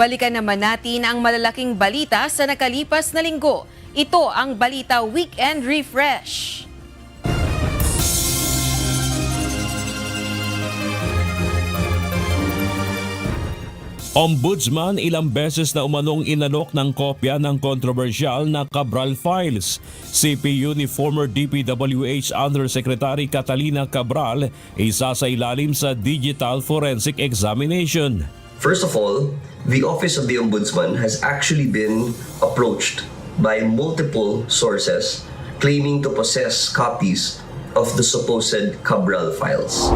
Balikan naman natin ang malalaking balita sa nakalipas na linggo. Ito ang Balita Weekend Refresh. Ombudsman ilang beses na umanong inalok ng kopya ng kontrobersyal na Cabral Files. CPU ni former DPWH Undersecretary Catalina Cabral isa sa ilalim sa Digital Forensic Examination. First of all, the Office of the Ombudsman has actually been approached by multiple sources claiming to possess copies of the supposed Cabral files.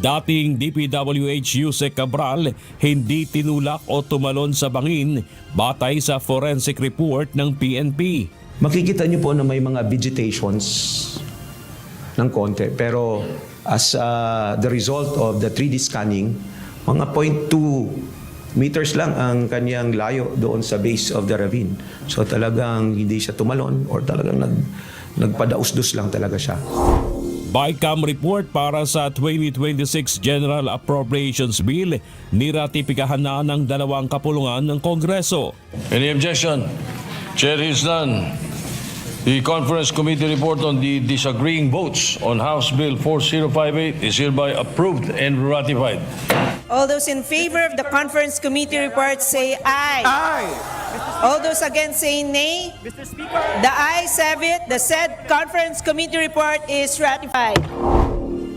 Dating DPWH Yusek Cabral hindi tinulak o tumalon sa bangin batay sa forensic report ng PNP. Makikita niyo po na may mga vegetations ng konti. Pero as the result of the 3D scanning, mga 0.2 meters lang ang kanyang layo doon sa base of the ravine. So talagang hindi siya tumalon or talagang nagpadaus-dus lang talaga siya. BICAM report para sa 2026 General Appropriations Bill niratipikahan na ng dalawang kapulungan ng Kongreso. Any objection? Chair is none. The Conference Committee report on the disagreeing votes on House Bill 4058 is hereby approved and ratified. All those in favor of the Conference Committee report say aye. Aye. All those against say nay. Mr. Speaker. The ayes have it. The said Conference Committee report is ratified.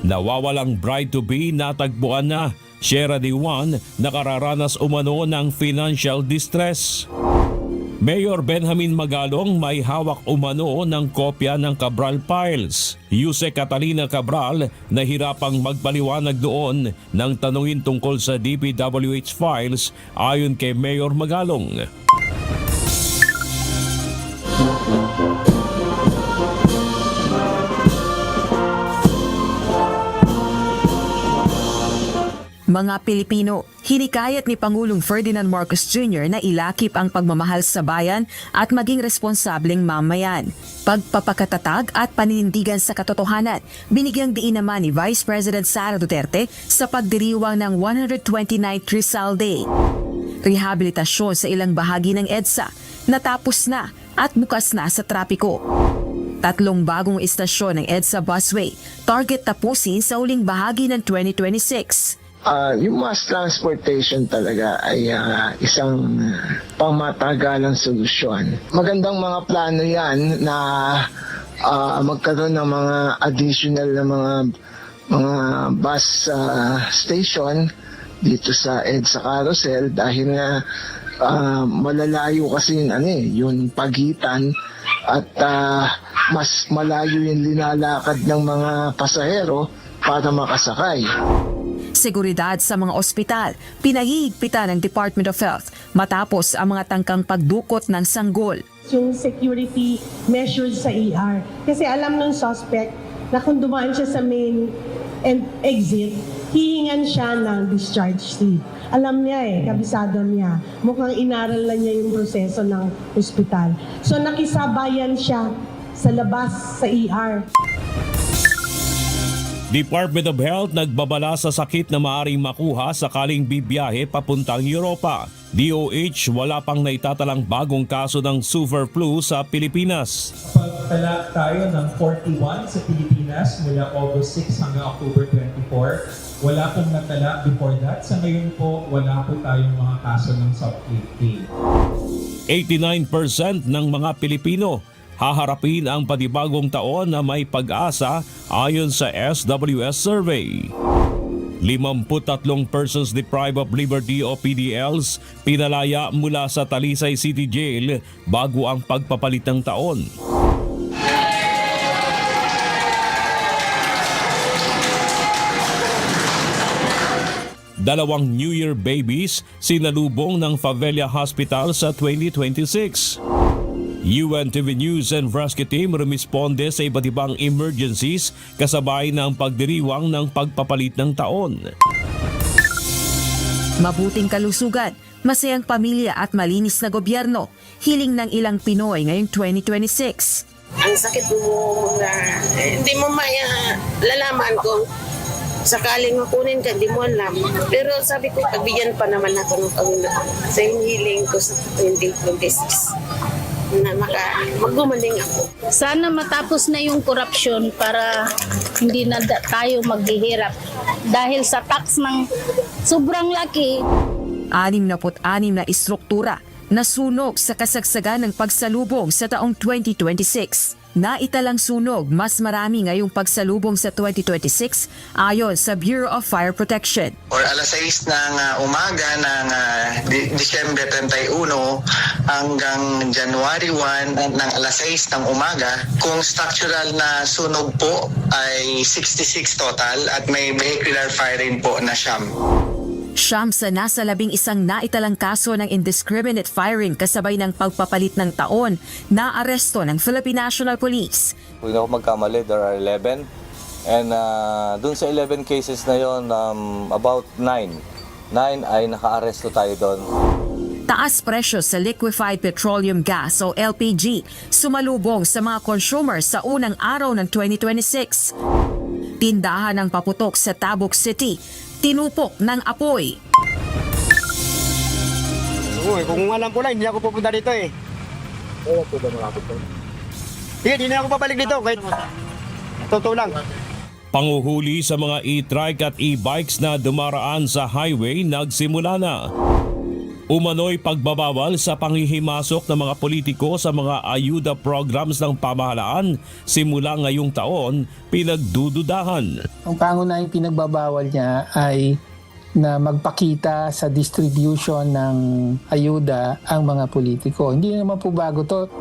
Nawawalang bride-to-be natagpuan na. Sierra de Juan nakararanas umano ng financial distress. Mayor Benjamin Magalong may hawak umano ng kopya ng Cabral Files. Yusek Catalina Cabral nahirapang magpaliwanag doon ng tanungin tungkol sa DPWH files ayon kay Mayor Magalong. Mga Pilipino, hinikayat ni Pangulong Ferdinand Marcos Jr. na ilakip ang pagmamahal sa bayan at maging responsableng mamayan. Pagpapakatatag at paninindigan sa katotohanan, binigyang diin naman ni Vice President Sara Duterte sa pagdiriwang ng 129th Rizal Day. Rehabilitasyon sa ilang bahagi ng EDSA, natapos na at bukas na sa trapiko. 3 bagong istasyon ng EDSA busway, target tapusin sa uling bahagi ng 2026. Yung mass transportation talaga ay isang pangmatagalang solusyon. Magandang mga plano yan na magkaroon ng mga additional na mga bus station dito sa EDSA Carousel dahil nga malalayo kasi yung pagitan at mas malayo yung linalakad ng mga pasahero para makasakay. Seguridad sa mga ospital, pinahihigpitan ng Department of Health matapos ang mga tangkang pagdukot ng sanggol. Yung security measures sa ER. Kasi alam ng suspect na kung dumaan siya sa main and exit, hihingan siya ng discharge slip. Alam niya kabisado niya. Mukhang inaral na niya yung proseso ng ospital. So nakisabayan siya sa labas sa ER. Department of Health nagbabala sa sakit na maaaring makuha sakaling bibiyahe papuntang Europa. DOH wala pang naitatalang bagong kaso ng super flu sa Pilipinas. Pagtala tayo ng 41 sa Pilipinas mula August 6 hanggang October 24. Wala pong natala before that. Sa ngayon po, wala po tayong mga kaso ng sub-8A. 89% ng mga Pilipino haharapin ang panibagong taon na may pag-asa ayon sa SWS survey. 53 persons deprived of liberty o PDLs pinalaya mula sa Talisay City Jail bago ang pagpapalit ng taon. Dalawang New Year babies sinalubong ng Favela Hospital sa 2026. UNTV News and Rescue Team rumisponde sa iba't ibang emergencies kasabay ng pagdiriwang ng pagpapalit ng taon. Mabuting kalusugan, masayang pamilya at malinis na gobyerno, hiling ng ilang Pinoy ngayong 2026. Ang sakit mo na hindi mo lalaman kung sakaling makunin ka, di mo alam. Pero sabi ko, pagbigyan pa naman ako ng Panginoon sa hiling ko sa 2026 na maggumaling ako. Sana matapos na yung korupsyon para hindi na tayo maghihirap dahil sa tax ng sobrang laki. 66 na istruktura na sunog sa kasagsagan ng pagsalubong sa taong 2026. Naitalang sunog mas marami ngayong pagsalubong sa 2026 ayon sa Bureau of Fire Protection. Or alas 6 ng umaga ng Disyembre 31 hanggang January 1 ng alas 6 ng umaga. Kung structural na sunog po ay 66 total at may vehicular firing po na siyam. Siyam sa nasa 11 naitalang kaso ng indiscriminate firing kasabay ng pagpapalit ng taon na aresto ng Philippine National Police. Kung hindi ako magkamali, there are 11. And dun sa 11 cases na yon, about 9 ay naka-aresto tayo doon. Taas presyo sa liquefied petroleum gas o LPG sumalubong sa mga consumers sa unang araw ng 2026. Tindahan ng paputok sa Tabuk City, tinupok ng apoy. Kung alam ko lang, hindi ako pupunta dito eh. Hindi na ako babalik dito. Kahit totoo lang. Panguhuli sa mga e-trike at e-bikes na dumaraan sa highway nagsimula na. Umano'y pagbabawal sa panghihimasok ng mga politiko sa mga ayuda programs ng pamahalaan simula ngayong taon pinagdududahan. Ang pangunahing pinagbabawal niya ay na magpakita sa distribution ng ayuda ang mga politiko. Hindi naman po bago to.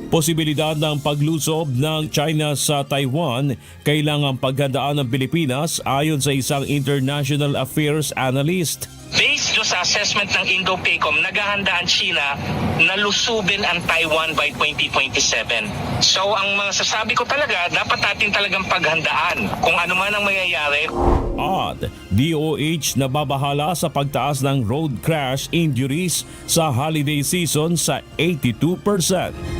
Posibilidad ng paglusob ng China sa Taiwan kailangang paghandaan ng Pilipinas ayon sa isang international affairs analyst. Based sa assessment ng Indo-PACOM, naghahanda ang China na lusubin ang Taiwan by 2027. So ang mga sasabi ko talaga, dapat natin talagang paghandaan kung ano man ang mangyayari. At DOH na babahala sa pagtaas ng road crash injuries sa holiday season sa 82%.